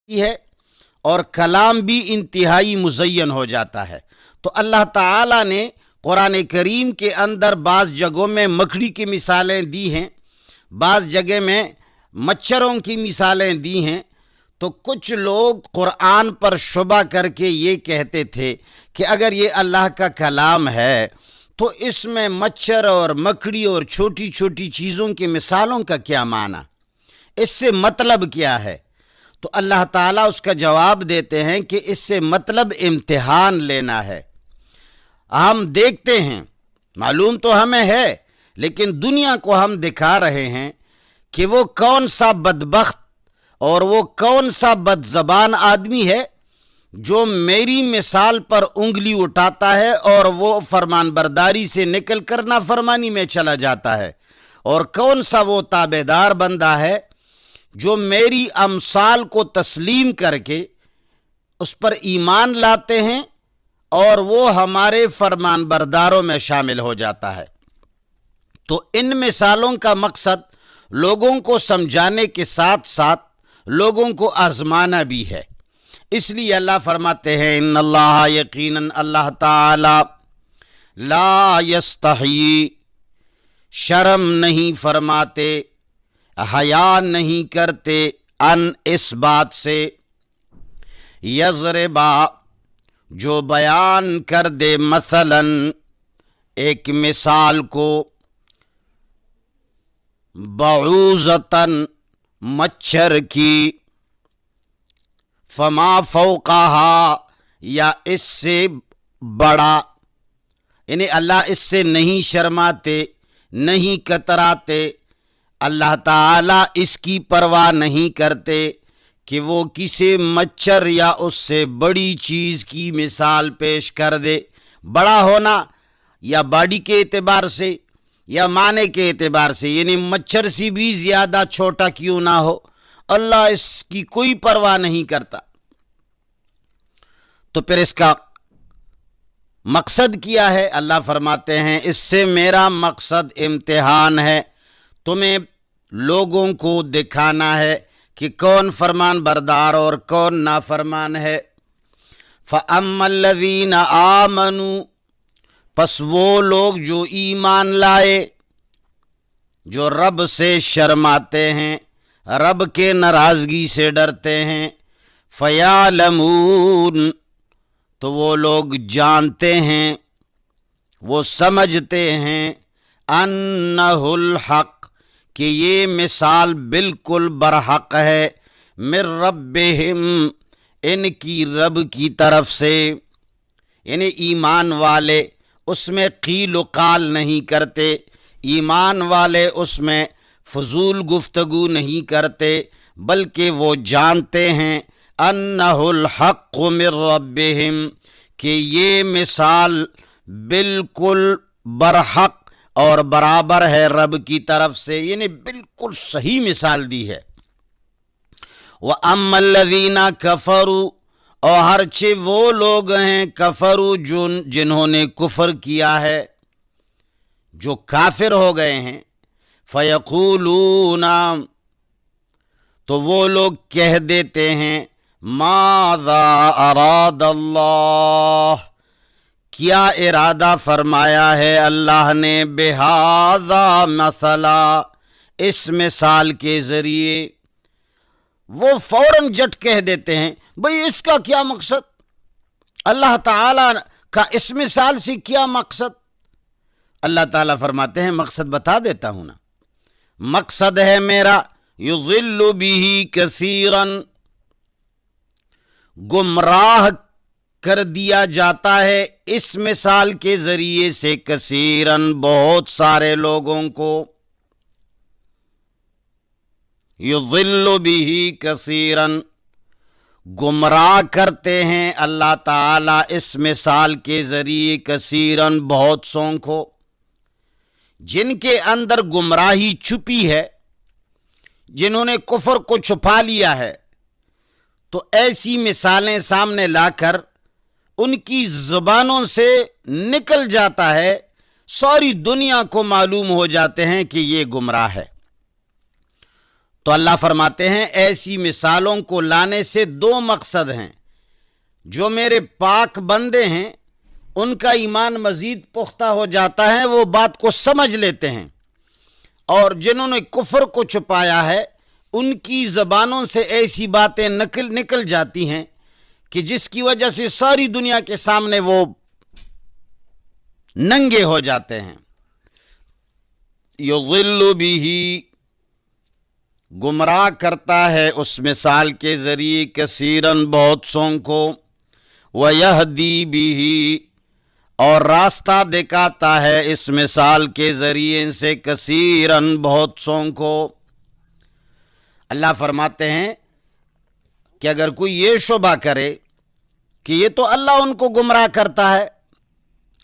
ہے اور کلام بھی انتہائی مزین ہو جاتا ہے۔ تو اللہ تعالیٰ نے قرآن کریم کے اندر بعض جگہوں میں مکڑی کی مثالیں دی ہیں، بعض جگہ میں مچھروں کی مثالیں دی ہیں۔ تو کچھ لوگ قرآن پر شبہ کر کے یہ کہتے تھے کہ اگر یہ اللہ کا کلام ہے تو اس میں مچھر اور مکڑی اور چھوٹی چھوٹی چیزوں کی مثالوں کا کیا معنی، اس سے مطلب کیا ہے؟ تو اللہ تعالیٰ اس کا جواب دیتے ہیں کہ اس سے مطلب امتحان لینا ہے۔ ہم دیکھتے ہیں، معلوم تو ہمیں ہے، لیکن دنیا کو ہم دکھا رہے ہیں کہ وہ کون سا بدبخت اور وہ کون سا بد زبان آدمی ہے جو میری مثال پر انگلی اٹھاتا ہے اور وہ فرمان برداری سے نکل کر نافرمانی میں چلا جاتا ہے، اور کون سا وہ تابعدار بندہ ہے جو میری امثال کو تسلیم کر کے اس پر ایمان لاتے ہیں اور وہ ہمارے فرمان برداروں میں شامل ہو جاتا ہے۔ تو ان مثالوں کا مقصد لوگوں کو سمجھانے کے ساتھ ساتھ لوگوں کو آزمانا بھی ہے۔ اس لیے اللہ فرماتے ہیں ان اللہ، یقیناً اللہ تعالی، لا یستحیی، شرم نہیں فرماتے، حیا نہیں کرتے، ان اس بات سے، یضربا جو بیان کر دے، مثلاً ایک مثال کو، بعوضتاً مچھر کی، فما فوقہا یا اس سے بڑا، یعنی اللہ اس سے نہیں شرماتے، نہیں کتراتے، اللہ تعالیٰ اس کی پرواہ نہیں کرتے کہ وہ کسی مچھر یا اس سے بڑی چیز کی مثال پیش کر دے۔ بڑا ہونا یا باڈی کے اعتبار سے یا معنی کے اعتبار سے، یعنی مچھر سے بھی زیادہ چھوٹا کیوں نہ ہو، اللہ اس کی کوئی پرواہ نہیں کرتا۔ تو پھر اس کا مقصد کیا ہے؟ اللہ فرماتے ہیں اس سے میرا مقصد امتحان ہے، تمہیں لوگوں کو دکھانا ہے کہ کون فرمان بردار اور کون نافرمان ہے۔ فَأَمَّا الَّذِينَ آمَنُوا، پس وہ لوگ جو ایمان لائے، جو رب سے شرماتے ہیں، رب کے ناراضگی سے ڈرتے ہیں، فَيَعْلَمُونَ، تو وہ لوگ جانتے ہیں، وہ سمجھتے ہیں، اَنَّهُ الْحَقُّ، کہ یہ مثال بالکل برحق ہے، من ربہم، ان کی رب کی طرف سے، یعنی ایمان والے اس میں قیل و قال نہیں کرتے، ایمان والے اس میں فضول گفتگو نہیں کرتے، بلکہ وہ جانتے ہیں انہ الحق من ربہم، کہ یہ مثال بالکل برحق اور برابر ہے رب کی طرف سے، یعنی بالکل صحیح مثال دی ہے۔ وَأَمَّا الَّذِينَ كَفَرُوا، اور ہرچہ وہ لوگ ہیں کفروا، جنہوں نے کفر کیا ہے، جو کافر ہو گئے ہیں، فَيَقُولُونَ، تو وہ لوگ کہہ دیتے ہیں، ماذا اراد اللہ، کیا ارادہ فرمایا ہے اللہ نے، بہذا مثلا، اس مثال کے ذریعے۔ وہ فوراً جٹ کہہ دیتے ہیں بھئی اس کا کیا مقصد، اللہ تعالیٰ کا اس مثال سے کیا مقصد؟ اللہ تعالیٰ فرماتے ہیں مقصد بتا دیتا ہوں نا، مقصد ہے میرا، یضل بہ کثیراً، گمراہ کر دیا جاتا ہے اس مثال کے ذریعے سے، کثیراً بہت سارے لوگوں کو، یضل بہ کثیراً، گمراہ کرتے ہیں اللہ تعالیٰ اس مثال کے ذریعے، کثیراً بہت سوں کو، جن کے اندر گمراہی چھپی ہے، جنہوں نے کفر کو چھپا لیا ہے، تو ایسی مثالیں سامنے لا کر ان کی زبانوں سے نکل جاتا ہے، ساری دنیا کو معلوم ہو جاتے ہیں کہ یہ گمراہ ہے۔ تو اللہ فرماتے ہیں ایسی مثالوں کو لانے سے دو مقصد ہیں. جو میرے پاک بندے ہیں ان کا ایمان مزید پختہ ہو جاتا ہے، وہ بات کو سمجھ لیتے ہیں، اور جنہوں نے کفر کو چھپایا ہے ان کی زبانوں سے ایسی باتیں نکل جاتی ہیں کہ جس کی وجہ سے ساری دنیا کے سامنے وہ ننگے ہو جاتے ہیں. یضل بہ، گمراہ کرتا ہے اس مثال کے ذریعے کثیرن بہت سوں کو، ویہدی بہ، اور راستہ دکھاتا ہے اس مثال کے ذریعے سے کثیرن بہت سوں کو. اللہ فرماتے ہیں کہ اگر کوئی یہ شبہ کرے کہ یہ تو اللہ ان کو گمراہ کرتا ہے،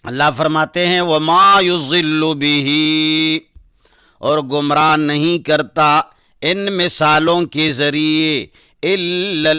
اللہ فرماتے ہیں وَمَا يُضِلُّ بِهِ، اور گمراہ نہیں کرتا ان مثالوں کے ذریعے اِلَّا